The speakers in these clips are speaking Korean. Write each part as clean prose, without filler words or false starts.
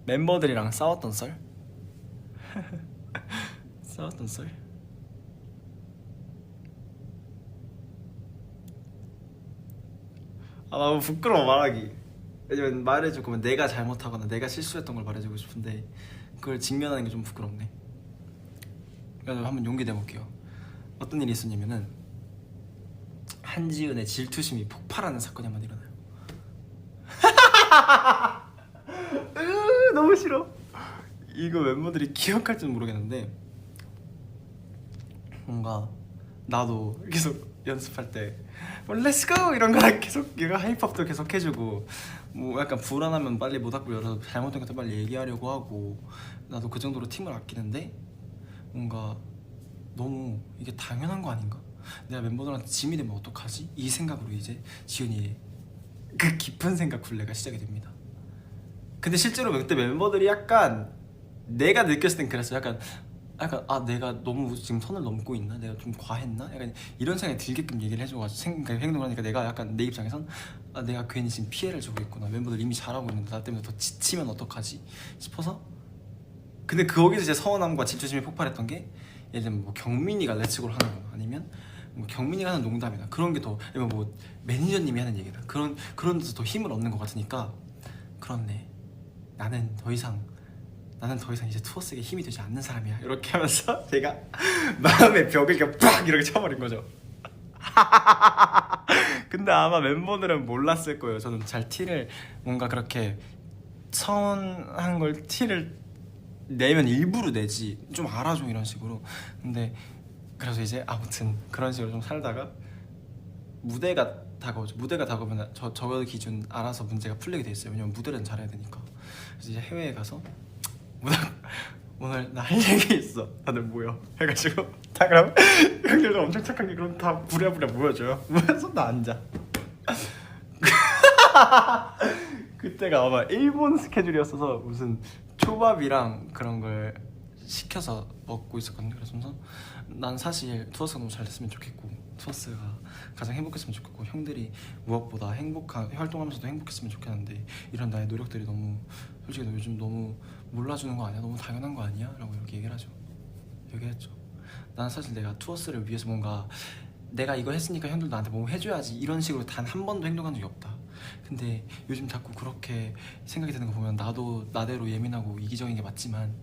멤버들이랑 싸웠던 썰? 싸웠던 썰? 아 너무 부끄러워 말하기. 왜냐면 말해줄 거면 내가 잘못하거나 내가 실수했던 걸 말해주고 싶은데 그걸 직면하는 게 좀 부끄럽네. 그래서 한번 용기 내볼게요. 어떤 일이 있었냐면은 한지은의 질투심이 폭발하는 사건이 한번 일어나요. 너무 싫어. 이거 멤버들이 기억할지는 모르겠는데 뭔가 나도 계속 연습할 때 렛츠고 이런 거 계속 얘가 하이팝도 계속 해주고 뭐 약간 불안하면 빨리 모닥불 열어서 잘못된 것도 빨리 얘기하려고 하고 나도 그 정도로 팀을 아끼는데 뭔가 너무 이게 당연한 거 아닌가? 내가 멤버들한테 짐이 되면 어떡하지? 이 생각으로 이제 지훈이의 그 깊은 생각 굴레가 시작이 됩니다. 근데 실제로 그때 member들이 약간 내가 느꼈을 땐 그랬어. 약간 아 내가 너무 지금 선을 넘고 있나? 내가 좀 과했나? 약간 이런 생각이 들게끔 얘기를 해줘가지고 행동을 하니까 내가 약간 내 입장에선 아 내가 괜히 지금 피해를 주고 있구나. 멤버들 이미 잘하고 있는데 나 때문에 더 지치면 어떡하지? 싶어서. 근데 거기서 이제 서운함과 질투심이 폭발했던 게 예를 들면 뭐 경민이가 렛츠고를 하는 거나 아니면 뭐 경민이가 하는 농담이나 그런 게 더 아니면 뭐 매니저님이 하는 얘기다 그런 데서 더 힘을 얻는 것 같으니까 그렇네. 나는 더 이상 이제 투어스에게 힘이 되지 않는 사람이야. 이렇게 하면서 제가 마음의 벽을 이렇게 팍 이렇게 쳐버린 거죠. 근데 아마 멤버들은 몰랐을 거예요. 저는 잘 티를 뭔가 그렇게 서운한 걸 티를 내면 일부러 내지 좀 알아줘 이런 식으로. 근데 그래서 이제 아무튼 그런 식으로 좀 살다가 무대가 다가오죠. 무대가 다가오면 저 기준 알아서 문제가 풀리게 돼 있어요. 왜냐면 무대는 잘해야 되니까. 그래서 이제 해외에 가서 오늘 나 할 얘기 있어. 다들 모여 해가지고 다 그럼 형들도 엄청 착한 게 그럼 다 부랴부랴 모여줘요. 모여서 나 앉아. 그때가 아마 일본 스케줄이었어서 무슨 초밥이랑 그런 걸 시켜서 먹고 있었거든요. 그래서 난 사실 투어스가 너무 잘 됐으면 좋겠고 투어스가 가장 행복했으면 좋겠고 형들이 무엇보다 행복한 활동하면서도 행복했으면 좋겠는데 이런 나의 노력들이 너무 솔직히 너 요즘 너무 몰라주는 거 아니야? 너무 당연한 거 아니야? 라고 이렇게 얘기를 하죠. 얘기했죠. 나는 사실 내가 투어스를 위해서 뭔가 내가 이거 했으니까 형들 나한테 뭐 해줘야지 이런 식으로 단 한 번도 행동한 적이 없다. 근데 요즘 자꾸 그렇게 생각이 드는 거 보면 나도 나대로 예민하고 이기적인 게 맞지만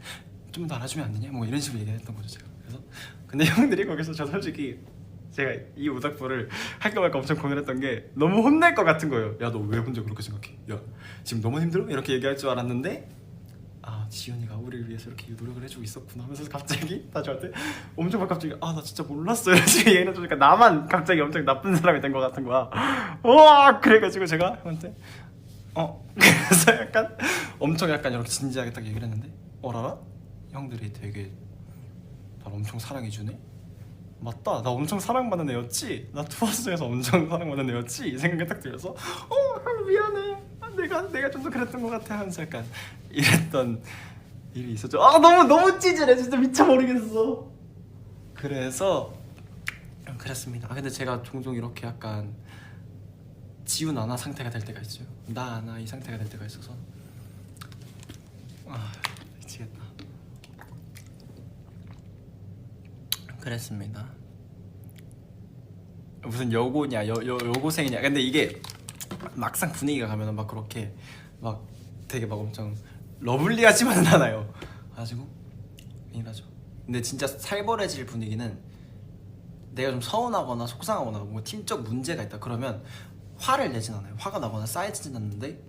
좀 더 알아주면 안 되냐? 뭐 이런 식으로 얘기했던 거죠 제가. 그래서 근데 형들이 거기서 저 솔직히 제가 이 오닥불을 할까 말까 엄청 고민했던 게 너무 혼낼 것 같은 거예요. 야 너 왜 혼자 그렇게 생각해? 야 지금 너무 힘들어? 이렇게 얘기할 줄 알았는데 아 지훈이가 우리를 위해서 이렇게 노력을 해주고 있었구나 하면서 갑자기 다 저한테 엄청 막 갑자기 아 나 진짜 몰랐어 이런 식으로 얘기를 해주니까 나만 갑자기 엄청 나쁜 사람이 된 것 같은 거야. 와 그래가지고 제가 형한테 그래서 약간 엄청 약간 이렇게 진지하게 딱 얘기를 했는데 어라라? 형들이 되게 날 엄청 사랑해주네? 맞다 나 엄청 사랑받는 애였지? 나 투어스에서 엄청 사랑받는 애였지? 이 생각이 딱 들어서 미안해 내가 좀 더 그랬던 것 같아 하면서 약간 이랬던 일이 있었죠. 아 너무 찌질해 진짜 미쳐버리겠어. 그래서 그랬습니다. 아 근데 제가 종종 이렇게 약간 지훈 아나 상태가 될 때가 있어요. 나 아나 이 상태가 될 때가 있어서 아 미치겠다. 그랬습니다. 무슨 여고냐 여고생이냐. 근데 이게 막상 분위기가 가면은 막 그렇게 막 되게 막 엄청 러블리하지만은 않아요. 가지고 이러죠. 근데 진짜 살벌해질 분위기는 내가 좀 서운하거나 속상하거나 뭔가 팀적 문제가 있다 그러면 화를 내진 않아요. 화가 나거나 쌓이진 않는데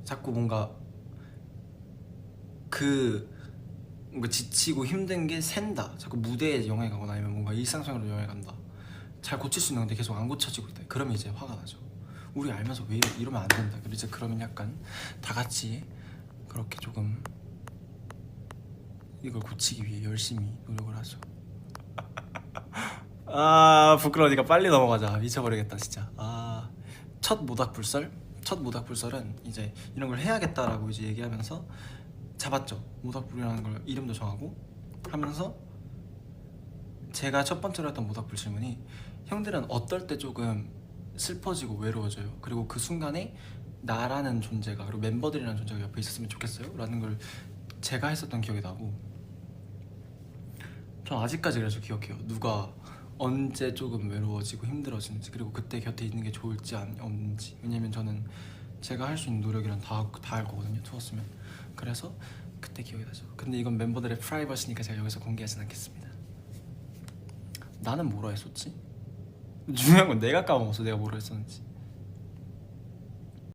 자꾸 뭔가 뭔가 지치고 힘든 게 샌다. 자꾸 무대에 영향이 가거나 아니면 뭔가 일상생활로 영향이 간다. 잘 고칠 수 있는 건데 계속 안 고쳐지고 있다. 그러면 이제 화가 나죠. 우리 알면서 왜 이러면 안 된다. 그리고 이제 그러면 약간 다 같이 그렇게 조금 이걸 고치기 위해 열심히 노력을 하죠. 아 부끄러우니까 빨리 넘어가자. 미쳐버리겠다 진짜. 첫 모닥불설은 이제 이런 걸 해야겠다라고 이제 얘기하면서 잡았죠. 모닥불이라는 걸 이름도 정하고 하면서 제가 첫 번째로 했던 모닥불 질문이 형들은 어떨 때 조금 슬퍼지고 외로워져요. 그리고 그 순간에 나라는 존재가 그리고 멤버들이라는 존재가 옆에 있었으면 좋겠어요 라는 걸 제가 했었던 기억이 나고, 전 아직까지 그래서 기억해요. 누가 언제 조금 외로워지고 힘들어지는지, 그리고 그때 곁에 있는 게 좋을지 없는지. 왜냐면 저는 제가 할 수 있는 노력이란 다 할 거거든요, 투었으면. 그래서 그때 기억이 나죠. 근데 이건 멤버들의 프라이버시니까 제가 여기서 공개하진 않겠습니다. 나는 뭐라 했었지? 중요한 건 내가 까먹었어, 내가 뭐라 했었는지.